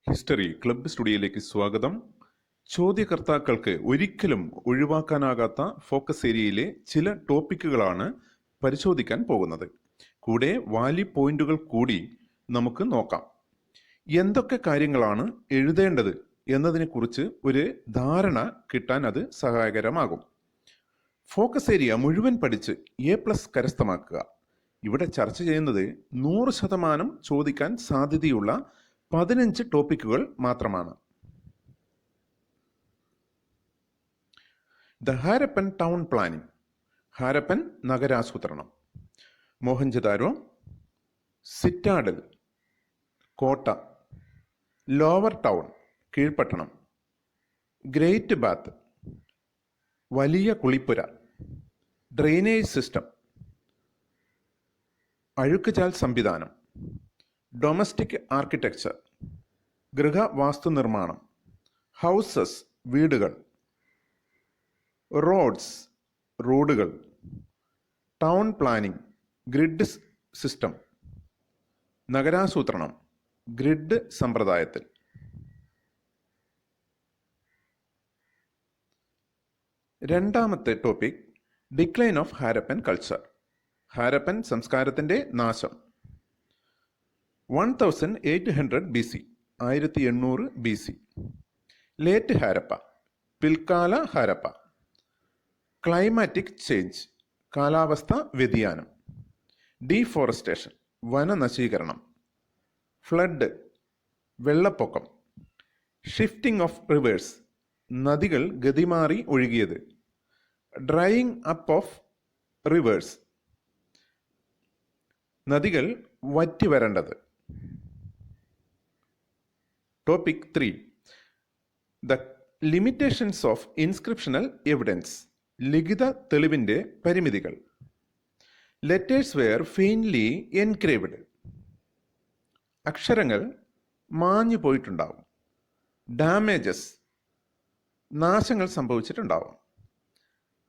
History club സ്റ്റുഡിയോയിലേക്ക് സ്വാഗതം. ചോദ്യകർത്താക്കൾക്ക് ഒരിക്കലും ഒഴിവാക്കാനാകാത്ത focus ഏരിയയിലെ ചില ടോപ്പിക്കുകളാണ് പരിശോധിക്കാൻ പോകുന്നത്. കൂടെ വാല്യൂ പോയിന്റുകൾ കൂടി നമുക്ക് നോക്കാം. എന്തൊക്കെ കാര്യങ്ങളാണ് എഴുതേണ്ടത് എന്നതിനെക്കുറിച്ച് ഒരു ധാരണ കിട്ടാൻ അത് സഹായകരമാകും. ഫോക്കസ് ഏരിയ മുഴുവൻ പഠിച്ച് A+ കരസ്ഥമാക്കുക. ഇവിടെ ചർച്ച ചെയ്യുന്നത് 100% ചോദിക്കാൻ സാധ്യതയുള്ള 15 ടോപ്പിക്കുകൾ മാത്രമാണ്. The Harappan town planning, Harappan നഗരാസൂത്രണം. മോഹൻജദാരോ, സിറ്റാഡൽ കോട്ട, ലോവർ ടൗൺ കീഴ്പട്ടണം, ഗ്രേറ്റ് ബാത്ത് വലിയ കുളിപ്പുര, ഡ്രെയിനേജ് സിസ്റ്റം, അഴുക്കുചാൽ സംവിധാനം, ഡൊമസ്റ്റിക് ആർക്കിടെക്ചർ ഗൃഹവാസ്തുനിർമ്മാണം, ഹൗസസ് വീടുകൾ, റോഡ്സ് റോഡുകൾ, ടൗൺ പ്ലാനിംഗ് ഗ്രിഡ് സിസ്റ്റം, നഗരാസൂത്രണം ഗ്രിഡ് സമ്പ്രദായത്തിൽ. രണ്ടാമത്തെ topic decline of Harappan culture, Harappan സംസ്കാരത്തിൻ്റെ നാശം. 1800 BC, 1800 BC. ലേറ്റ് ഹാരപ്പ, പിൽക്കാല ഹാരപ്പ. ക്ലൈമാറ്റിക് ചേഞ്ച്, കാലാവസ്ഥ വ്യതിയാനം. ഡീഫോറസ്റ്റേഷൻ, വനനശീകരണം. ഫ്ലഡ്, വെള്ളപ്പൊക്കം. ഷിഫ്റ്റിംഗ് ഓഫ് റിവേഴ്സ്, നദികൾ ഗതിമാറി ഒഴുകിയത്. ഡ്രൈയിങ് അപ്പ് ഓഫ് റിവേഴ്സ്, നദികൾ വറ്റി വരേണ്ടത്. Topic 3 the limitations of inscriptional evidence, ലിഖിത തെളിവിൻ്റെ പരിമിതികൾ. ലെറ്റേഴ്സ് വെയർ ഫെയിൻലി എൻക്രേവ്ഡ്, അക്ഷരങ്ങൾ മാഞ്ഞു പോയിട്ടുണ്ടാവും. ഡാമേജസ്, നാശങ്ങൾ സംഭവിച്ചിട്ടുണ്ടാവും.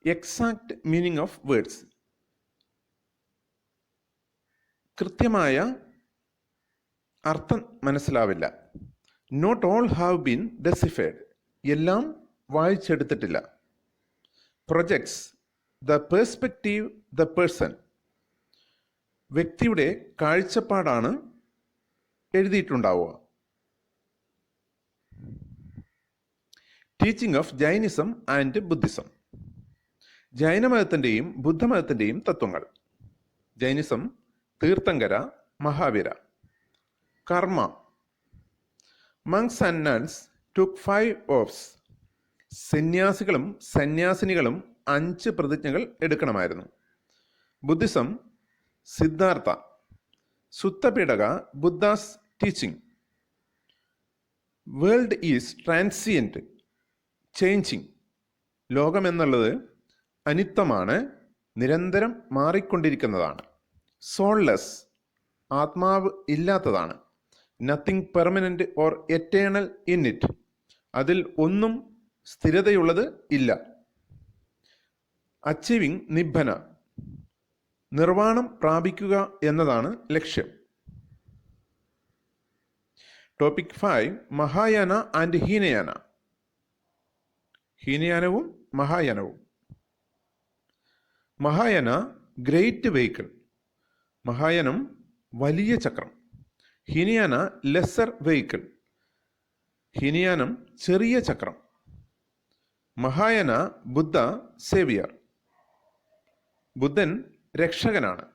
എക്സാക്ട് മീനിങ് ഓഫ് വേർഡ്സ്, കൃത്യമായ അർത്ഥം മനസ്സിലാവില്ല. Not all have been deciphered, എല്ലാം വായിച്ചെടുത്തിട്ടില്ല. Projects the perspective the person, വ്യക്തിയുടെ കാഴ്ചപ്പാടാണ് എഴുതിയിട്ടുണ്ടാവുക. Teaching of Jainism and Buddhism, ജൈനമതത്തിൻ്റെയും ബുദ്ധമതത്തിൻ്റെയും തത്വങ്ങൾ. Jainism Tirthankara, Mahavira. Karma, monks and nuns took 5 oaths, സന്യാസികളും സന്യാസിനികളും 5 പ്രതിജ്ഞകൾ എടുക്കണമായിരുന്നു. Buddhism, Siddhartha, Suttapitaka, Buddha's teaching. World is transient, changing, ലോകമെന്നുള്ളത് അനിത്യമാണ്, നിരന്തരം മാറിക്കൊണ്ടിരിക്കുന്നതാണ്. സോൾലെസ്, ആത്മാവ് ഇല്ലാത്തതാണ്. Nothing permanent or eternal in it, അതിൽ ഒന്നും സ്ഥിരതയുള്ളത് ഇല്ല. അച്ചീവിങ് നിബ്ബന, നിർവ്വാണം പ്രാപിക്കുക എന്നതാണ് ലക്ഷ്യം. ടോപ്പിക് 5 മഹായാന ആൻഡ് ഹീനയാന, ഹീനയാനവും മഹായാനവും. മഹായാന ഗ്രേറ്റ് വെഹിക്കിൾ, മഹായാനം വലിയ ചക്രം. ഹീനയാന ലെസർ വെഹിക്കിൾ, ഹീനയാനം ചെറിയ ചക്രം. മഹായാന ബുദ്ധ സേവിയർ, ബുദ്ധൻ രക്ഷകനാണ്.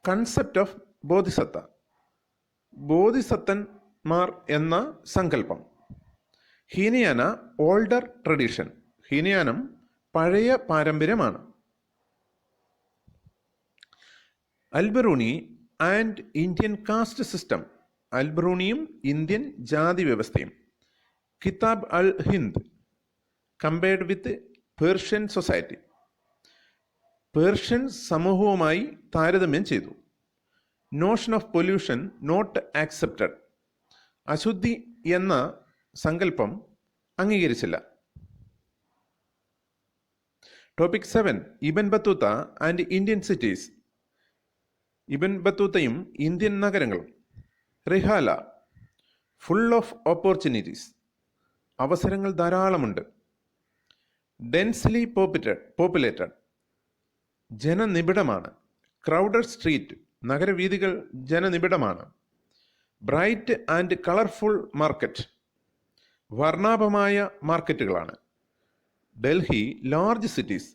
കൺസെപ്റ്റ് ഓഫ് ബോധിസത്ത, ബോധിസത്തന്മാർ എന്ന സങ്കല്പം. ഹീനയാന ഓൾഡർ ട്രഡീഷൻ, ഹീനയാനം പഴയ പാരമ്പര്യമാണ്. Albiruni and Indian caste system, അൽബറൂണിയും ഇന്ത്യൻ ജാതി വ്യവസ്ഥയും. Kitab al Hind compared with Persian society, Persian സമൂഹവുമായി താരതമ്യം ചെയ്തു. Notion of pollution not accepted, അശുദ്ധി എന്ന സങ്കല്പം അംഗീകരിച്ചില്ല. Topic 7 Ibn Battuta and Indian cities, Ibn ബത്തൂത്തയും ഇന്ത്യൻ നഗരങ്ങളും. റിഹാല, ഫുൾ ഓഫ് ഓപ്പർച്യൂണിറ്റീസ്, അവസരങ്ങൾ ധാരാളമുണ്ട്. ഡെൻസ്ലി പോപ്പുലേറ്റഡ്, ജനനിബിഡമാണ്. ക്രൗഡഡ് സ്ട്രീറ്റ്, നഗരവീഥികൾ ജനനിബിഡമാണ്. ബ്രൈറ്റ് ആൻഡ് കളർഫുൾ മാർക്കറ്റ്, വർണ്ണാഭമായ മാർക്കറ്റുകളാണ്. ഡൽഹി ലാർജ് സിറ്റീസ്,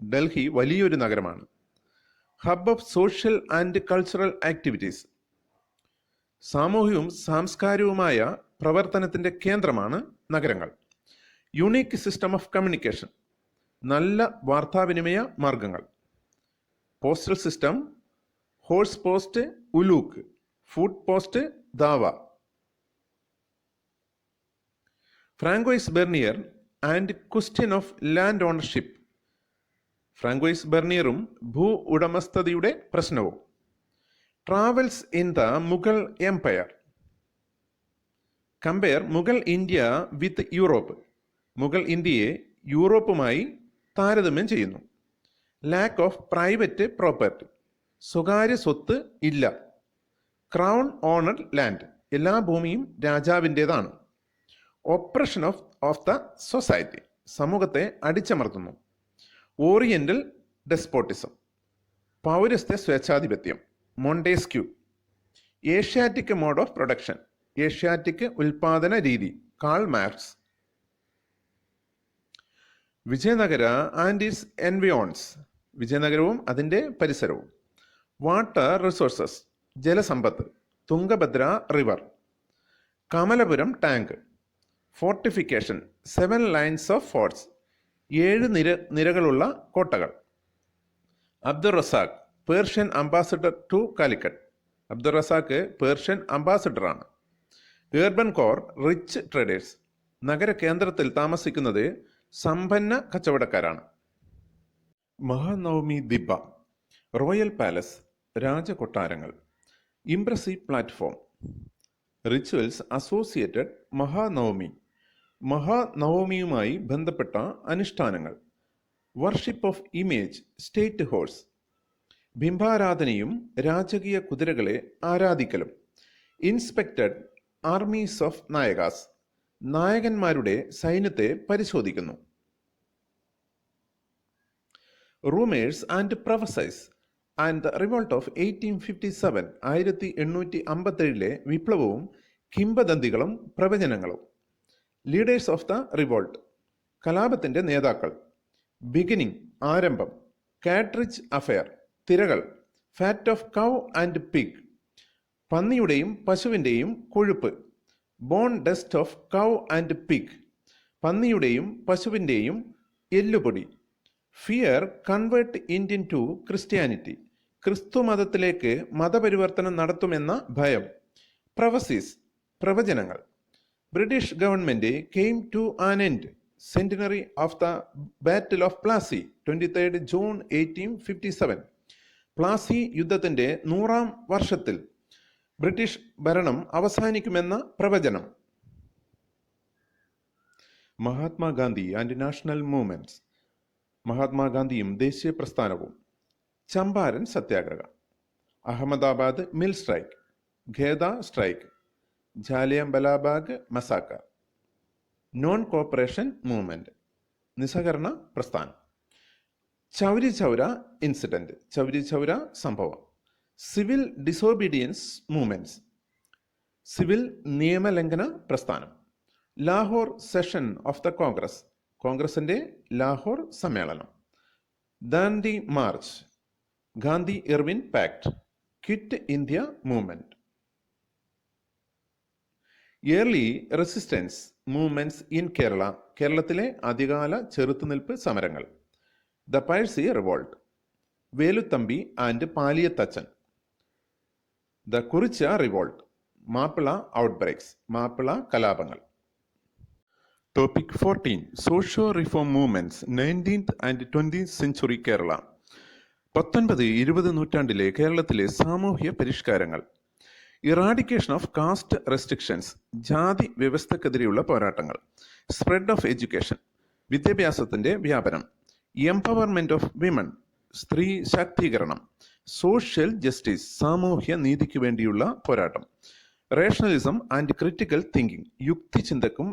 ഡൽഹി വലിയൊരു നഗരമാണ്. Hub of social and cultural activities, സാമൂഹികവും സാംസ്കാരികവുമായ പ്രവർത്തനത്തിൻ്റെ കേന്ദ്രമാണ് നഗരങ്ങൾ. യുണീക്ക് സിസ്റ്റം ഓഫ് കമ്മ്യൂണിക്കേഷൻ, നല്ല വാർത്താവിനിമയ മാർഗങ്ങൾ. Postal system, horse post uluq, foot post dawa. Francois Bernier and question of land ownership, Francois ബെർണിയറും ഭൂ ഉടമസ്ഥതയുടെ പ്രശ്നവും. Travels in the Mughal empire, compare Mughal India with Europe, Mughal ഇന്ത്യയെ യൂറോപ്പുമായി താരതമ്യം ചെയ്യുന്നു. ലാക്ക് ഓഫ് പ്രൈവറ്റ് പ്രോപ്പർട്ടി, സ്വകാര്യ സ്വത്ത് ഇല്ല. ക്രൗൺ ഓണഡ് ലാൻഡ്, എല്ലാ ഭൂമിയും രാജാവിൻ്റേതാണ്. ഒപ്രഷൻ ഓഫ് ദ സൊസൈറ്റി, സമൂഹത്തെ അടിച്ചമർത്തുന്നു. ഓറിയന്റൽ ഡെസ്പോട്ടിസം, പൗരസ്ത്യ സ്വേച്ഛാധിപത്യം. Montesquieu. Asiatic mode of production, Asiatic ഉൽപാദന രീതി. Karl Marx. Vijayanagara and its environs, വിജയനഗരവും അതിൻ്റെ പരിസരവും. വാട്ടർ റിസോഴ്സസ്, ജലസമ്പത്ത്. Tungabhadra river. Kamalapuram tank. Fortification, 7 lines of forts, 7 നിരകളുള്ള കോട്ടകൾ. Abdul Razzaq, Persian ambassador to Calicut. Abdul Razzaq Persian അംബാസിഡറാണ്. ഏർബൻ കോർ റിച്ച് ട്രേഡേഴ്സ്, നഗര കേന്ദ്രത്തിൽ താമസിക്കുന്നത് സമ്പന്ന കച്ചവടക്കാരാണ്. Mahanavami Dibba, royal palace, രാജകൊട്ടാരങ്ങൾ. Impressive platform. Rituals associated Mahanavami, മഹാനവമിയുമായി ബന്ധപ്പെട്ട അനുഷ്ഠാനങ്ങൾ. Worship of image, state horse, ബിംബാരാധനയും രാജകീയ കുതിരകളെ ആരാധിക്കലും. ഇൻസ്പെക്റ്റഡ് ആർമീസ് ഓഫ് നായകാസ്, നായകന്മാരുടെ സൈന്യത്തെ പരിശോധിക്കുന്നു. Rumours and prophecies and the revolt of 1857, 1857 വിപ്ലവവും കിംവദന്തികളും പ്രവചനങ്ങളും. ലീഡേഴ്സ് ഓഫ് ദ റിവോൾട്ട്, കലാപത്തിൻ്റെ നേതാക്കൾ. ബിഗിനിങ്, ആരംഭം. കാട്രിഡ്ജ് അഫയർ, തിരകൾ. Fat of cow and pig, പന്നിയുടെയും പശുവിൻ്റെയും കൊഴുപ്പ്. Bone dust of cow and pig, പന്നിയുടെയും പശുവിൻ്റെയും എല്ലുപൊടി. Fear convert Indian to Christianity, ക്രിസ്തു മതത്തിലേക്ക് മതപരിവർത്തനം നടത്തുമെന്ന ഭയം. പ്രൊഫസീസ്, പ്രവചനങ്ങൾ. British government came to an end. Centenary of the battle of Plassey, 23 June 1857. Plassey യുദ്ധത്തിൻ്റെ 100ാം വർഷത്തിൽ ബ്രിട്ടീഷ് ഭരണം അവസാനിക്കുമെന്ന പ്രവചനം. മഹാത്മാഗാന്ധി ആൻഡ് നാഷണൽ മൂവ്മെന്റ്സ്, മഹാത്മാഗാന്ധിയും ദേശീയ പ്രസ്ഥാനവും. Champaran Satyagraha. Ahmedabad mill strike, Kheda strike, Jallianwala Bagh massacre. Non cooperation movement, നിസ്സഹകരണ പ്രസ്ഥാനം. ചൗരി ചൗര ഇൻസിഡന്റ്, ചൗരി ചൗര സംഭവം. സിവിൽ ഡിസോബീഡിയൻസ് മൂവ്മെന്റ്സ്, സിവിൽ നിയമലംഘന പ്രസ്ഥാനം. Lahore session of the Congress, കോൺഗ്രസിന്റെ ലാഹോർ സമ്മേളനം. Dandi march, Gandhi Irwin pact, quit India movement. Early resistance movements in Kerala, കേരളത്തിലെ ആദ്യകാല ചെറുത്തുനിൽപ്പ് സമരങ്ങൾ. The Pazhassi revolt, Velu Thampi and Paliath Achan. The Kurichya revolt, Mappila outbreaks, Mappila കലാപങ്ങൾ. Topic 14, socio reform movements 19th and 20th century Kerala. 19-20 നൂറ്റാണ്ടിലെ കേരളത്തിലെ സാമൂഹ്യ പരിഷ്കാരങ്ങൾ. ഇറാഡിക്കേഷൻ ഓഫ് കാസ്റ്റ് റെസ്ട്രിക്ഷൻസ്, ജാതി വ്യവസ്ഥക്കെതിരെയുള്ള പോരാട്ടങ്ങൾ. സ്പ്രെഡ് ഓഫ് എഡ്യൂക്കേഷൻ, വിദ്യാഭ്യാസത്തിന്റെ വ്യാപനം. എംപവർമെന്റ് ഓഫ് വിമൺ, സ്ത്രീ ശാക്തീകരണം. സോഷ്യൽ ജസ്റ്റിസ്, സാമൂഹ്യ നീതിക്ക് വേണ്ടിയുള്ള പോരാട്ടം. റേഷണലിസം ആൻഡ് ക്രിറ്റിക്കൽ തിങ്കിങ്, യുക്തി ചിന്തക്കും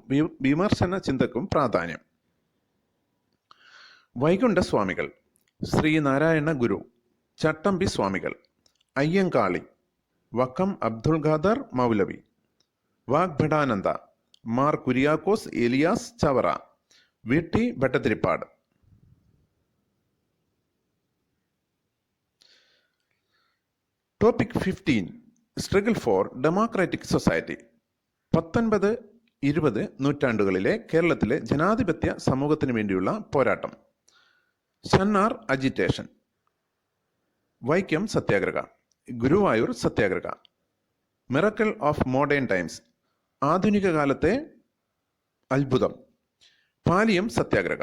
വിമർശന ചിന്തക്കും പ്രാധാന്യം. വൈകുണ്ഠ സ്വാമികൾ, Sreenarayana Guru, Chattampi Swamikal, Ayyankali, Vakkom Abdul Khader Moulavi, Vagbhatananda, Mar Kuriakose Elias Chavara, V T. Bhattathiripad. Topic 15, struggle for democratic society. 19-20 നൂറ്റാണ്ടുകളിലെ കേരളത്തിലെ ജനാധിപത്യ സമൂഹത്തിന് വേണ്ടിയുള്ള പോരാട്ടം. Channar agitation, Vaikom Satyagraha, Guruvayur Satyagraha, miracle of modern times, ആധുനിക കാലത്തെ അത്ഭുതം, പാലിയം സത്യാഗ്രഹ.